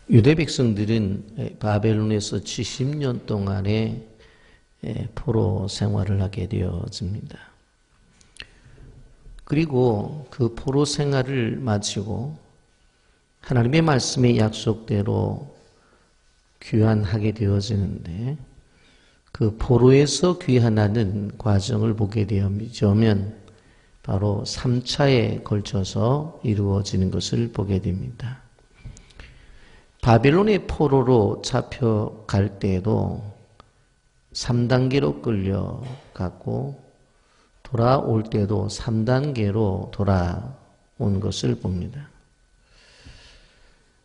유대 백성들은 바벨론에서 70년 동안의 포로 생활을 하게 되어집니다. 그리고 그 포로 생활을 마치고 하나님의 말씀의 약속대로 귀환하게 되어지는데, 그 포로에서 귀환하는 과정을 보게 되면 바로 3차에 걸쳐서 이루어지는 것을 보게 됩니다. 바벨론의 포로로 잡혀갈 때에도 3단계로 끌려갔고, 돌아올 때도 3단계로 돌아온 것을 봅니다.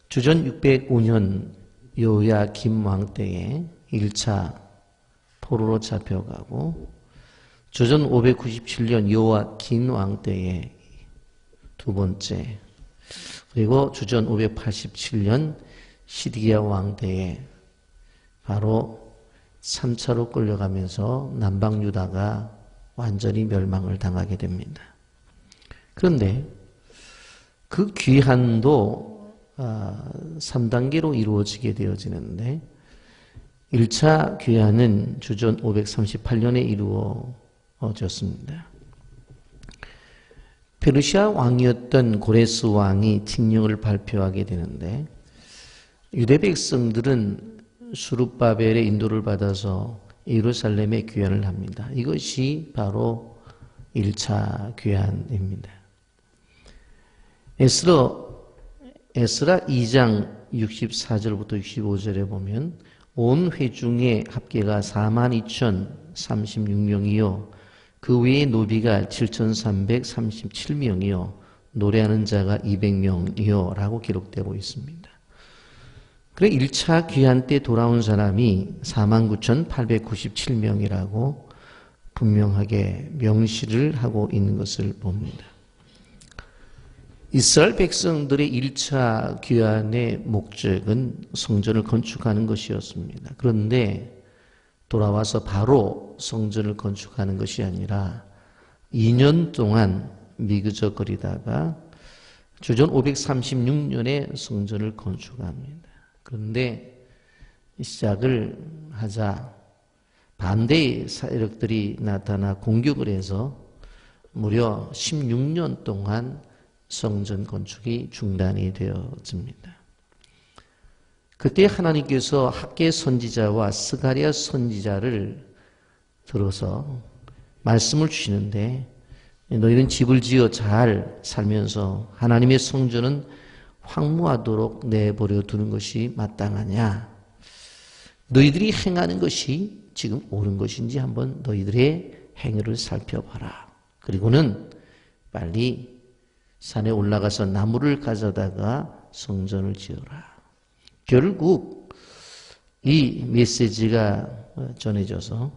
주전 605년 요야김 왕 때에 1차 포로로 잡혀가고, 주전 597년 요아긴 왕 때에 두 번째, 그리고 주전 587년 시드기야 왕 때에 바로 3차로 끌려가면서 남방 유다가 완전히 멸망을 당하게 됩니다. 그런데 그 귀환도 3단계로 이루어지게 되어지는데, 1차 귀환은 주전 538년에 이루어졌습니다. 페르시아 왕이었던 고레스 왕이 칙령을 발표하게 되는데, 유대 백성들은 수룹바벨의 인도를 받아서 예루살렘에 귀환을 합니다. 이것이 바로 1차 귀환입니다. 에스라 2장 64절부터 65절에 보면 온 회중의 합계가 42,036명이요 그 외의 노비가 7,337명이요 노래하는 자가 200명이요 라고 기록되고 있습니다. 그래 1차 귀환 때 돌아온 사람이 49,897명이라고 분명하게 명시를 하고 있는 것을 봅니다. 이스라엘 백성들의 1차 귀환의 목적은 성전을 건축하는 것이었습니다. 그런데 돌아와서 바로 성전을 건축하는 것이 아니라 2년 동안 미그적거리다가 주전 536년에 성전을 건축합니다. 그런데 시작을 하자 반대의 세력들이 나타나 공격을 해서 무려 16년 동안 성전 건축이 중단이 되어집니다. 그때 하나님께서 학개 선지자와 스가랴 선지자를 들어서 말씀을 주시는데, 너희는 집을 지어 잘 살면서 하나님의 성전은 황무하도록 내버려 두는 것이 마땅하냐? 너희들이 행하는 것이 지금 옳은 것인지 한번 너희들의 행위를 살펴봐라. 그리고는 빨리 산에 올라가서 나무를 가져다가 성전을 지어라. 결국 이 메시지가 전해져서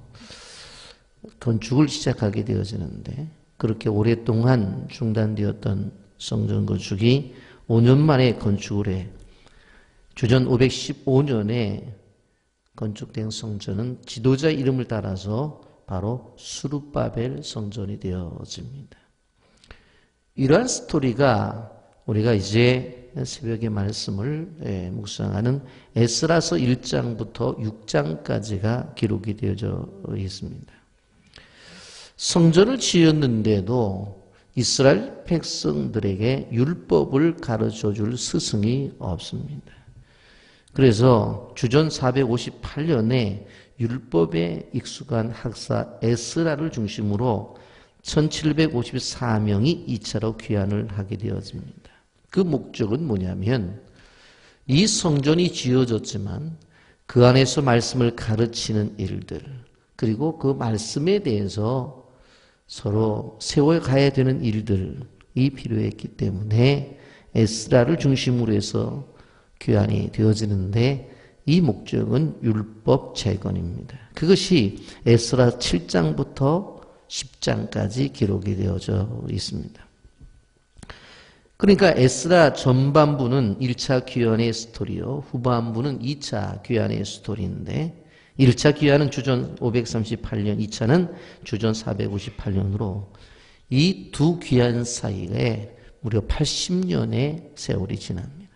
건축을 시작하게 되어지는데, 그렇게 오랫동안 중단되었던 성전 건축이 5년 만에 건축을 해 주전 515년에 건축된 성전은 지도자 이름을 따라서 바로 수룹바벨 성전이 되어집니다. 이러한 스토리가 우리가 이제 새벽의 말씀을 묵상하는 에스라서 1장부터 6장까지가 기록이 되어져 있습니다. 성전을 지었는데도 이스라엘 백성들에게 율법을 가르쳐줄 스승이 없습니다. 그래서 주전 458년에 율법에 익숙한 학사 에스라를 중심으로 1754명이 2차로 귀환을 하게 되어집니다. 그 목적은 뭐냐면, 이 성전이 지어졌지만 그 안에서 말씀을 가르치는 일들, 그리고 그 말씀에 대해서 서로 세워가야 되는 일들이 필요했기 때문에 에스라를 중심으로 해서 귀환이 되어지는데, 이 목적은 율법 재건입니다. 그것이 에스라 7장부터 10장까지 기록이 되어져 있습니다. 그러니까 에스라 전반부는 1차 귀환의 스토리요, 후반부는 2차 귀환의 스토리인데, 1차 귀환은 주전 538년, 2차는 주전 458년으로 이 두 귀환 사이에 무려 80년의 세월이 지납니다.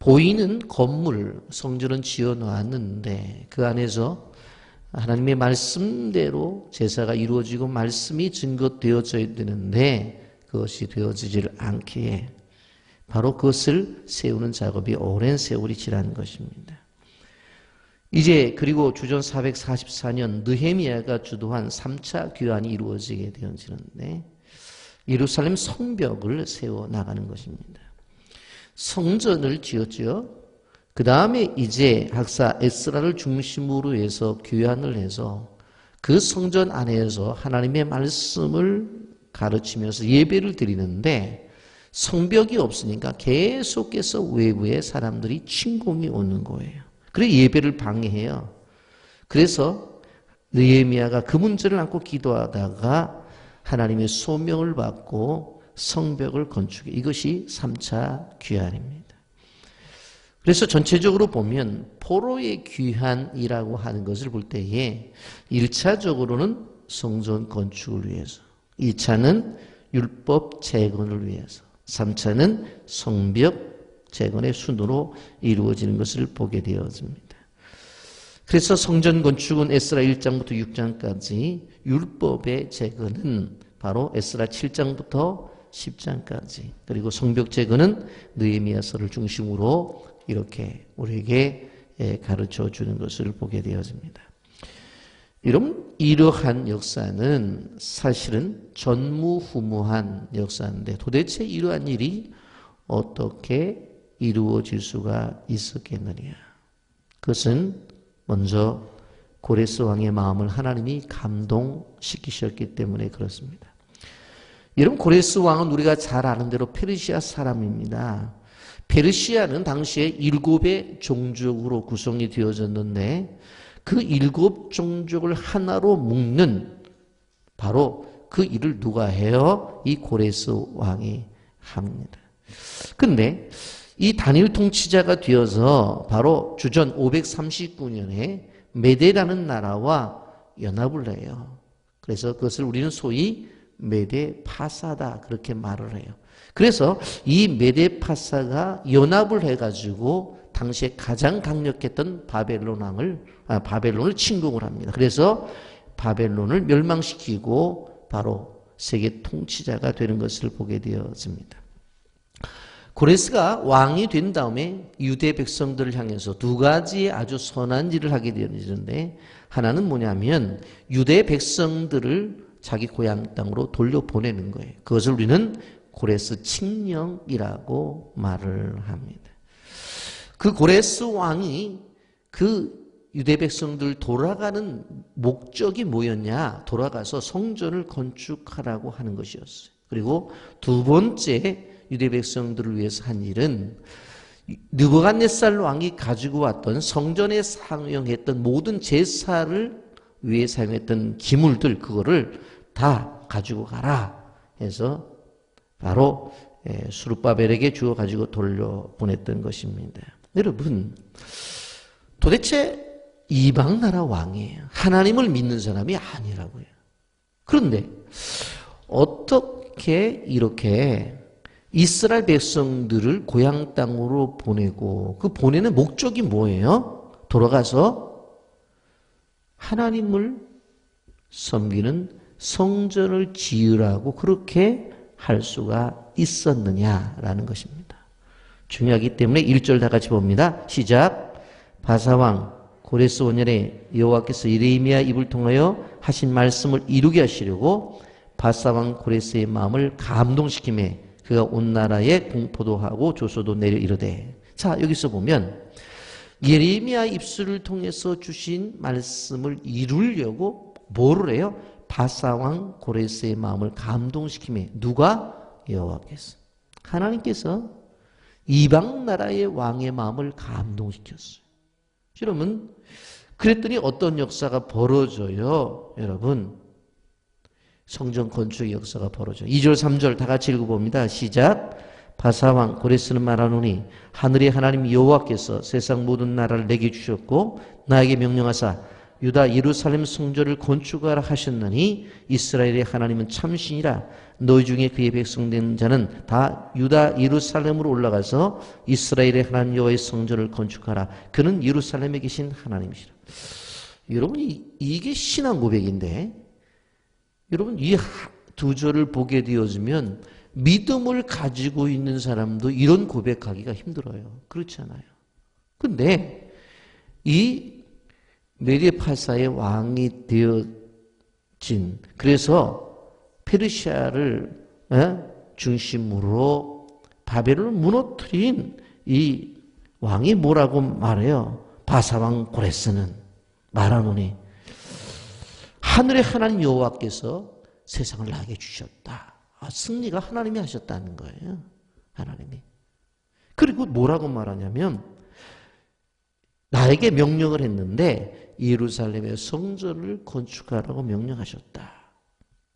보이는 건물, 성전은 지어 놓았는데 그 안에서 하나님의 말씀대로 제사가 이루어지고 말씀이 증거되어져야 되는데 그것이 되어지질 않기에 바로 그것을 세우는 작업이 오랜 세월이 지난 것입니다. 이제 그리고 주전 444년 느헤미야가 주도한 3차 귀환이 이루어지게 되어지는데 예루살렘 성벽을 세워나가는 것입니다. 성전을 지었죠. 그 다음에 이제 학사 에스라를 중심으로 해서 귀환을 해서 그 성전 안에서 하나님의 말씀을 가르치면서 예배를 드리는데 성벽이 없으니까 계속해서 외부에 사람들이 침공이 오는 거예요. 그래서 예배를 방해해요. 그래서 느헤미야가 그 문제를 안고 기도하다가 하나님의 소명을 받고 성벽을 건축해. 이것이 3차 귀환입니다. 그래서 전체적으로 보면 포로의 귀환이라고 하는 것을 볼 때에 1차적으로는 성전 건축을 위해서, 2차는 율법 재건을 위해서, 3차는 성벽 재건의 순으로 이루어지는 것을 보게 되어집니다. 그래서 성전 건축은 에스라 1장부터 6장까지, 율법의 재건은 바로 에스라 7장부터 10장까지, 그리고 성벽 재건은 느헤미야서를 중심으로 이렇게 우리에게 가르쳐 주는 것을 보게 되어집니다. 여러분, 이러한 역사는 사실은 전무후무한 역사인데 도대체 이러한 일이 어떻게 이루어질 수가 있었겠느냐. 그것은 먼저 고레스 왕의 마음을 하나님이 감동시키셨기 때문에 그렇습니다. 여러분, 고레스 왕은 우리가 잘 아는 대로 페르시아 사람입니다. 페르시아는 당시에 7의 종족으로 구성이 되어졌는데 그 7 종족을 하나로 묶는 바로 그 일을 누가 해요? 이 고레스 왕이 합니다. 근데 이 단일 통치자가 되어서 바로 주전 539년에 메데라는 나라와 연합을 해요. 그래서 그것을 우리는 소위 메데 파사다 그렇게 말을 해요. 그래서 이 메데 파사가 연합을 해가지고 당시에 가장 강력했던 바벨론을 침공을 합니다. 그래서 바벨론을 멸망시키고 바로 세계 통치자가 되는 것을 보게 되어집니다. 고레스가 왕이 된 다음에 유대 백성들을 향해서 2가지의 아주 선한 일을 하게 되어지는데 하나는 뭐냐면 유대 백성들을 자기 고향 땅으로 돌려보내는 거예요. 그것을 우리는 고레스 칙령이라고 말을 합니다. 그 고레스 왕이 그 유대 백성들 돌아가는 목적이 뭐였냐? 돌아가서 성전을 건축하라고 하는 것이었어요. 그리고 두 번째 유대 백성들을 위해서 한 일은 느부갓네살 왕이 가지고 왔던 성전에 사용했던 모든 제사를 위해 사용했던 기물들, 그거를 다 가지고 가라 해서 바로 수르바벨에게 주어 가지고 돌려보냈던 것입니다. 여러분, 도대체 이방 나라 왕이에요. 하나님을 믿는 사람이 아니라고요. 그런데 어떻게 이렇게 이스라엘 백성들을 고향 땅으로 보내고 그 보내는 목적이 뭐예요? 돌아가서 하나님을 섬기는 성전을 지으라고 그렇게 할 수가 있었느냐라는 것입니다. 중요하기 때문에 1절 다 같이 봅니다. 시작. 바사왕 고레스 5년에 여호와께서 예레미야 입을 통하여 하신 말씀을 이루게 하시려고 바사왕 고레스의 마음을 감동시키매 그가 온 나라에 공포도 하고 조소도 내려 이르되. 자, 여기서 보면 예레미야 입술을 통해서 주신 말씀을 이루려고 뭐를 해요? 바사왕 고레스의 마음을 감동시키매. 누가? 여호와께서. 하나님께서 이방 나라의 왕의 마음을 감동시켰어요. 여러분, 그랬더니 어떤 역사가 벌어져요? 여러분, 성전 건축의 역사가 벌어져요. 2절 3절 다 같이 읽어봅니다. 시작. 바사왕 고레스는 말하노니 하늘의 하나님 여호와께서 세상 모든 나라를 내게 주셨고 나에게 명령하사 유다 예루살렘 성전을 건축하라 하셨느니 이스라엘의 하나님은 참신이라. 너희 중에 그의 백성된 자는 다 유다 예루살렘으로 올라가서 이스라엘의 하나님 여호와의 성전을 건축하라. 그는 예루살렘에 계신 하나님이시라. 여러분, 이게 신앙 고백인데, 여러분 이 두 절을 보게 되어지면 믿음을 가지고 있는 사람도 이런 고백하기가 힘들어요. 그렇지 않아요? 근데 이 메디파사의 왕이 되어진, 그래서 페르시아를 중심으로 바벨론을 무너뜨린 이 왕이 뭐라고 말해요? 바사왕 고레스는 말하노니 하늘의 하나님 여호와께서 세상을 나에게 주셨다. 승리가 하나님이 하셨다는 거예요. 하나님이. 그리고 뭐라고 말하냐면 나에게 명령을 했는데 예루살렘의 성전을 건축하라고 명령하셨다.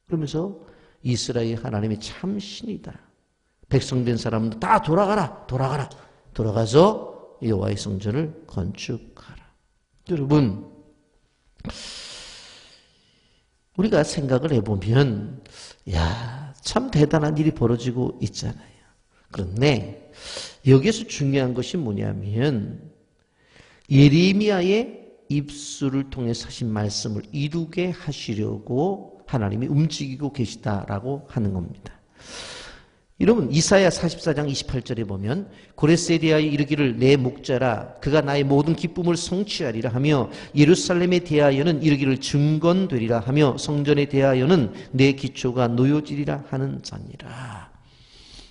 그러면서 이스라엘 하나님이 참 신이다. 백성된 사람들 다 돌아가라. 돌아가서 여호와의 성전을 건축하라. 여러분, 우리가 생각을 해보면 참 대단한 일이 벌어지고 있잖아요. 그런데 여기서 중요한 것이 뭐냐면 예레미야의 입술을 통해서 하신 말씀을 이루게 하시려고 하나님이 움직이고 계시다라고 하는 겁니다. 여러분, 이사야 44장 28절에 보면 고레스에 대하여 이르기를 내 목자라 그가 나의 모든 기쁨을 성취하리라 하며 예루살렘에 대하여는 이르기를 증건되리라 하며 성전에 대하여는 내 기초가 놓여지리라 하는 자니라.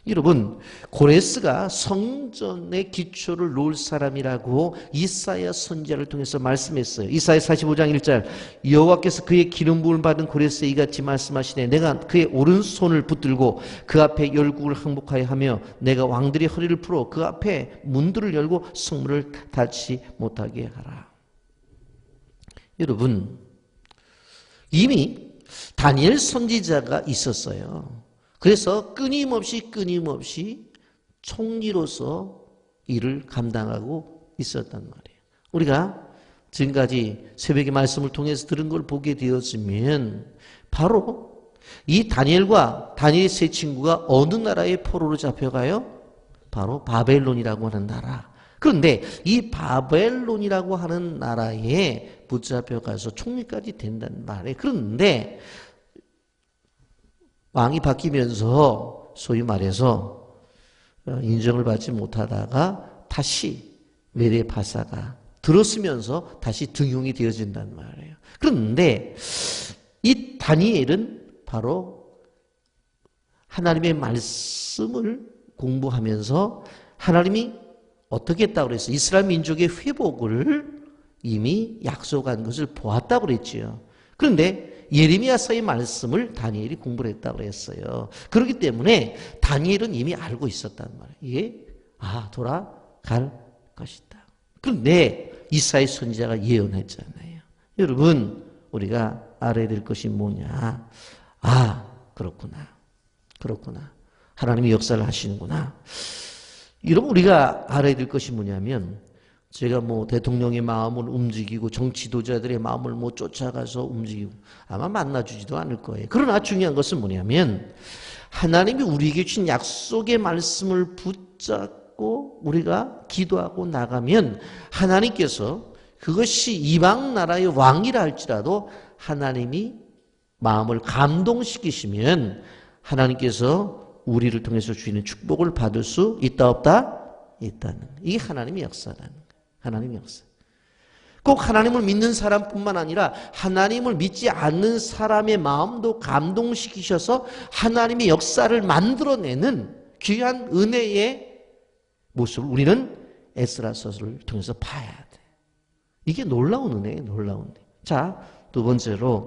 여러분, 고레스가 성전의 기초를 놓을 사람이라고 이사야 선지자를 통해서 말씀했어요. 이사야 45장 1절 여호와께서 그의 기름 부음을 받은 고레스에 이같이 말씀하시네. 내가 그의 오른손을 붙들고 그 앞에 열국을 항복하여 하며 내가 왕들의 허리를 풀어 그 앞에 문들을 열고 성문을 닫지 못하게 하라. 여러분, 이미 다니엘 선지자가 있었어요. 그래서 끊임없이 총리로서 일을 감당하고 있었단 말이에요. 우리가 지금까지 새벽의 말씀을 통해서 들은 걸 보게 되었으면 바로 이 다니엘과 다니엘의 세 친구가 어느 나라의 포로로 잡혀가요? 바로 바벨론이라고 하는 나라. 그런데 이 바벨론이라고 하는 나라에 붙잡혀가서 총리까지 된단 말이에요. 그런데 왕이 바뀌면서 소위 말해서 인정을 받지 못하다가 다시 메데파사가 들었으면서 다시 등용이 되어진단 말이에요. 그런데 이 다니엘은 바로 하나님의 말씀을 공부하면서 하나님이 어떻게 했다고 그랬어요? 이스라엘 민족의 회복을 이미 약속한 것을 보았다고 그랬지요. 그런데 예레미야서의 말씀을 다니엘이 공부를 했다고 그랬어요. 그렇기 때문에 다니엘은 이미 알고 있었단 말이에요. 이게 돌아갈 것이다. 그런데 이사야 선지자가 예언했잖아요. 여러분, 우리가 알아야 될 것이 뭐냐? 그렇구나. 하나님이 역사를 하시는구나. 여러분, 우리가 알아야 될 것이 뭐냐면 제가 대통령의 마음을 움직이고 정치도자들의 마음을 쫓아가서 움직이고 아마 만나주지도 않을 거예요. 그러나 중요한 것은 뭐냐면 하나님이 우리에게 주신 약속의 말씀을 붙잡고 우리가 기도하고 나가면 하나님께서 그것이 이방 나라의 왕이라 할지라도 하나님이 마음을 감동시키시면 하나님께서 우리를 통해서 주시는 축복을 받을 수 있다 없다? 있다는, 이게 하나님의 역사라는 거예요. 하나님의 역사. 꼭 하나님을 믿는 사람뿐만 아니라 하나님을 믿지 않는 사람의 마음도 감동시키셔서 하나님의 역사를 만들어내는 귀한 은혜의 모습을 우리는 에스라서를 통해서 봐야 돼. 이게 놀라운 은혜예요. 놀라운 은혜. 자, 두 번째로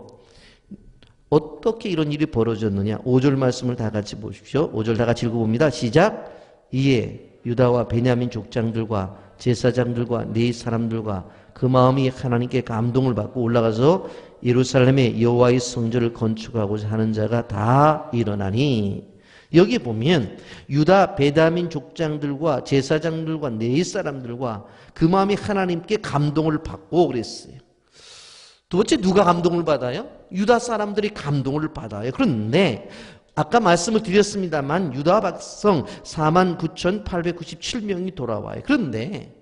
어떻게 이런 일이 벌어졌느냐. 5절 말씀을 다 같이 보십시오. 5절 다 같이 읽어봅니다. 시작. 이에 유다와 베냐민 족장들과 제사장들과 네 사람들과 그 마음이 하나님께 감동을 받고 올라가서 예루살렘에 여호와의 성전을 건축하고자 하는 자가 다 일어나니. 여기 보면 유다 베냐민 족장들과 제사장들과 네 사람들과 그 마음이 하나님께 감동을 받고 그랬어요. 두 번째 누가 감동을 받아요? 유다 사람들이 감동을 받아요. 그런데 아까 말씀을 드렸습니다만 유다 백성 49,897명이 돌아와요. 그런데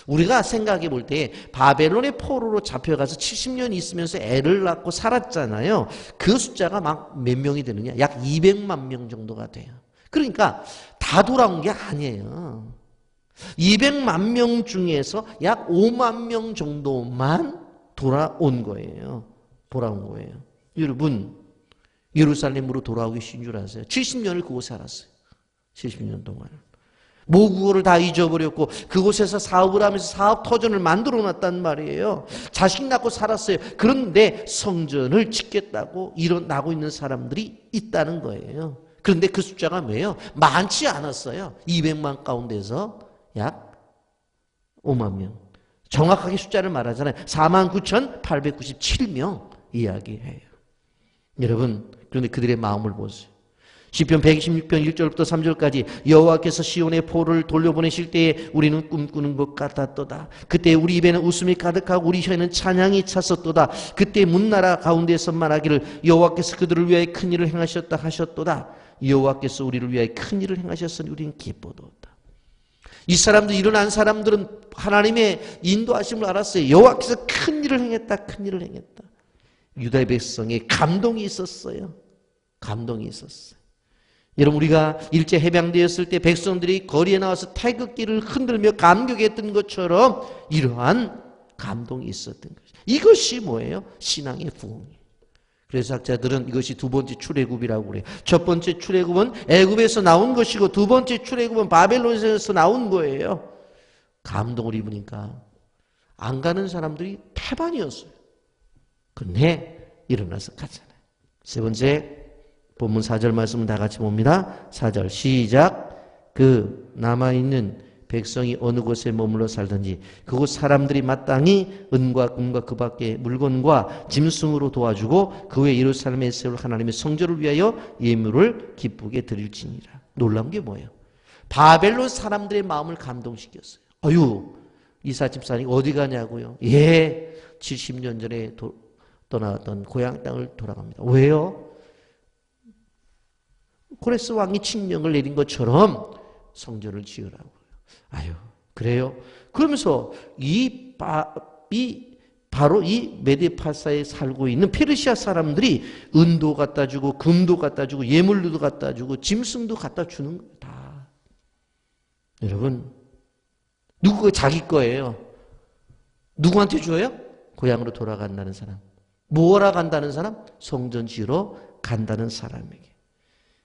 우리가 생각해 볼 때 바벨론의 포로로 잡혀가서 70년 있으면서 애를 낳고 살았잖아요. 그 숫자가 막 몇 명이 되느냐? 약 200만 명 정도가 돼요. 그러니까 다 돌아온 게 아니에요. 200만 명 중에서 약 5만 명 정도만 돌아온 거예요. 돌아온 거예요. 여러분, 예루살렘으로 돌아오기 쉬운 줄 아세요? 70년을 그곳에 살았어요. 70년 동안. 모국어를 다 잊어버렸고 그곳에서 사업을 하면서 사업 터전을 만들어 놨단 말이에요. 자식 낳고 살았어요. 그런데 성전을 짓겠다고 일어나고 있는 사람들이 있다는 거예요. 그런데 그 숫자가 뭐예요? 많지 않았어요. 200만 가운데서 약 5만 명. 정확하게 숫자를 말하잖아요. 49,897명 이야기해요. 여러분, 그런데 그들의 마음을 보세요. 시편 126편 1절부터 3절까지 여호와께서 시온의 포로를 돌려보내실 때에 우리는 꿈꾸는 것 같았도다. 그때 우리 입에는 웃음이 가득하고 우리 혀에는 찬양이 찼었도다. 그때 문나라 가운데서 말하기를 여호와께서 그들을 위하여 큰 일을 행하셨다 하셨도다. 여호와께서 우리를 위하여 큰 일을 행하셨으니 우리는 기뻐도다. 이 사람들, 일어난 사람들은 하나님의 인도하심을 알았어요. 여호와께서 큰 일을 행했다, 큰 일을 행했다. 유다의 백성에 감동이 있었어요. 감동이 있었어요. 여러분, 우리가 일제 해방되었을 때 백성들이 거리에 나와서 태극기를 흔들며 감격했던 것처럼 이러한 감동이 있었던 것이죠. 이것이 뭐예요? 신앙의 부흥이에요. 그래서 학자들은 이것이 두 번째 출애굽이라고 그래요. 첫 번째 출애굽은 애굽에서 나온 것이고 두 번째 출애굽은 바벨론에서 나온 거예요. 감동을 입으니까 안 가는 사람들이 태반이었어요. 근데 일어나서 가잖아요. 세 번째 본문 4절 말씀은 다 같이 봅니다. 4절 시작. 그 남아있는 백성이 어느 곳에 머물러 살든지 그곳 사람들이 마땅히 은과 금과 그 밖의 물건과 짐승으로 도와주고 그 외 예루살렘에 세울 하나님의 성전을 위하여 예물을 기쁘게 드릴지니라. 놀라운 게 뭐예요? 바벨론 사람들의 마음을 감동시켰어요. 아유, 이사 집사님 어디 가냐고요? 예, 70년 전에 떠나왔던 고향 땅을 돌아갑니다. 왜요? 고레스 왕이 칙령을 내린 것처럼 성전을 지으라고. 아유, 그래요? 그러면서 바로 이 메데파사에 살고 있는 페르시아 사람들이 은도 갖다 주고 금도 갖다 주고 예물도 갖다 주고 짐승도 갖다 주는 거예요. 다. 여러분, 누구 자기 거예요? 누구한테 줘요? 고향으로 돌아간다는 사람. 뭐하러 간다는 사람? 성전 지으러 간다는 사람에게.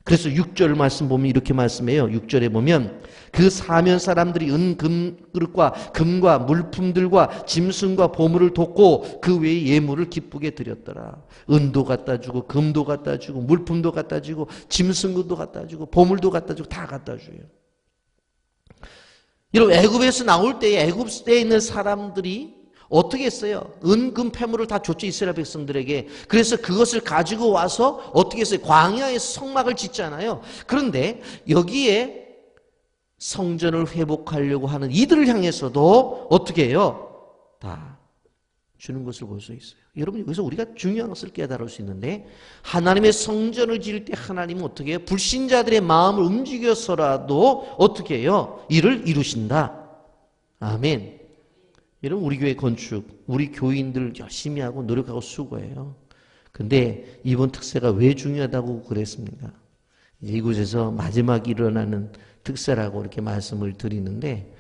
그래서 6절 말씀 보면 이렇게 말씀해요. 6절에 보면 그 사면 사람들이 금그릇과 금과 물품들과 짐승과 보물을 돕고 그 외의 예물을 기쁘게 드렸더라. 은도 갖다 주고 금도 갖다 주고 물품도 갖다 주고 짐승도 갖다 주고 보물도 갖다 주고 다 갖다 줘요. 여러분, 애굽에서 나올 때에 애굽에 있는 사람들이 어떻게 했어요? 금, 폐물을 다 줬죠, 이스라엘 백성들에게. 그래서 그것을 가지고 와서 어떻게 했어요? 광야에서 성막을 짓잖아요. 그런데 여기에 성전을 회복하려고 하는 이들을 향해서도 어떻게 해요? 다 주는 것을 볼 수 있어요. 여러분, 여기서 우리가 중요한 것을 깨달을 수 있는데 하나님의 성전을 지을 때 하나님은 어떻게 해요? 불신자들의 마음을 움직여서라도 어떻게 해요? 이를 이루신다. 아멘. 여러분, 우리 교회 건축, 우리 교인들 열심히 하고 노력하고 수고해요. 근데 이번 특세가 왜 중요하다고 그랬습니까? 이곳에서 마지막 일어나는 특세라고 이렇게 말씀을 드리는데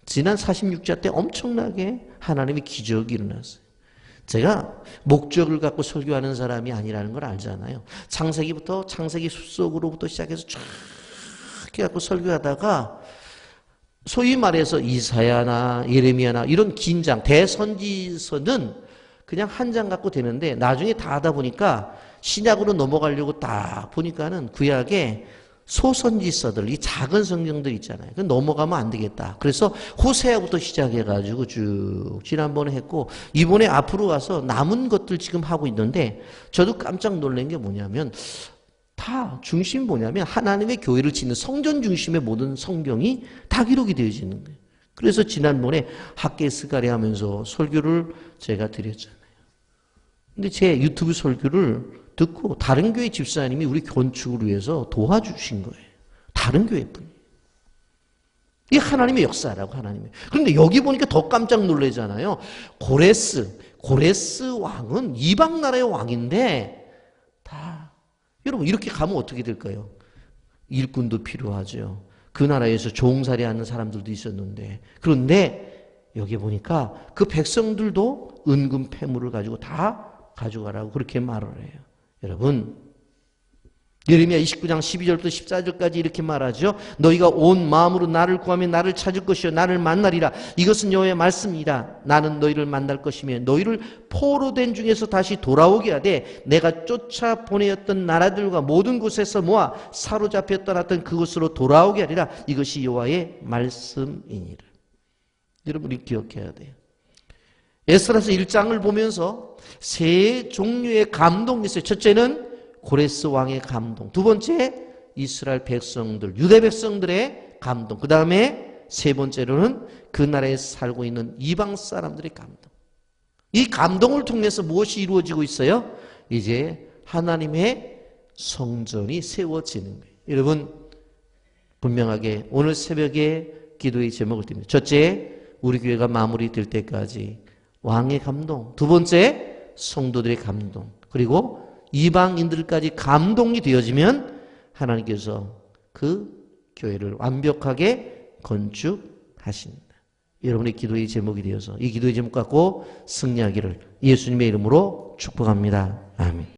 지난 46자 때 엄청나게 하나님의 기적이 일어났어요. 제가 목적을 갖고 설교하는 사람이 아니라는 걸 알잖아요. 창세기 숲속으로부터 시작해서 쫙 해갖고 설교하다가 소위 말해서 이사야나 예레미야나 이런 긴 장, 대선지서는 그냥 한 장 갖고 되는데 나중에 다 하다 보니까 신약으로 넘어가려고 딱 보니까는 구약에 소선지서들, 이 작은 성경들 있잖아요. 그 넘어가면 안 되겠다. 그래서 호세아부터 시작해가지고 쭉 지난번에 했고 이번에 앞으로 와서 남은 것들 지금 하고 있는데 저도 깜짝 놀란 게 뭐냐면 다 중심이 뭐냐면 하나님의 교회를 짓는 성전 중심의 모든 성경이 다 기록이 되어지는 거예요. 그래서 지난번에 학계 스가랴 하면서 설교를 제가 드렸잖아요. 근데 제 유튜브 설교를 듣고 다른 교회 집사님이 우리 건축을 위해서 도와주신 거예요. 다른 교회 분이. 이게 하나님의 역사라고, 하나님의. 그런데 여기 보니까 더 깜짝 놀라잖아요. 고레스 왕은 이방 나라의 왕인데, 여러분, 이렇게 가면 어떻게 될까요? 일꾼도 필요하죠. 그 나라에서 종살이 하는 사람들도 있었는데, 그런데 여기 보니까 그 백성들도 은금 패물을 가지고 다 가져가라고 그렇게 말을 해요. 여러분, 예레미야 29장 12절부터 14절까지 이렇게 말하죠. 너희가 온 마음으로 나를 구하면 나를 찾을 것이요 나를 만나리라. 이것은 여호와의 말씀이라. 나는 너희를 만날 것이며 너희를 포로된 중에서 다시 돌아오게 하되 내가 쫓아 보내었던 나라들과 모든 곳에서 모아 사로잡혀 떠났던 그곳으로 돌아오게 하리라. 이것이 여호와의 말씀이니라. 여러분, 이 기억해야 돼요. 에스라서 1장을 보면서 세 종류의 감동이 있어요. 첫째는 고레스 왕의 감동, 두 번째 이스라엘 백성들, 유대 백성들의 감동, 그 다음에 세 번째로는 그 나라에 살고 있는 이방 사람들의 감동. 이 감동을 통해서 무엇이 이루어지고 있어요? 이제 하나님의 성전이 세워지는 거예요. 여러분, 분명하게 오늘 새벽에 기도의 제목을 듭니다. 첫째, 우리 교회가 마무리될 때까지 왕의 감동, 두 번째 성도들의 감동, 그리고 이방인들까지 감동이 되어지면 하나님께서 그 교회를 완벽하게 건축하신다. 여러분의 기도의 제목이 되어서 이 기도의 제목 갖고 승리하기를 예수님의 이름으로 축복합니다. 아멘.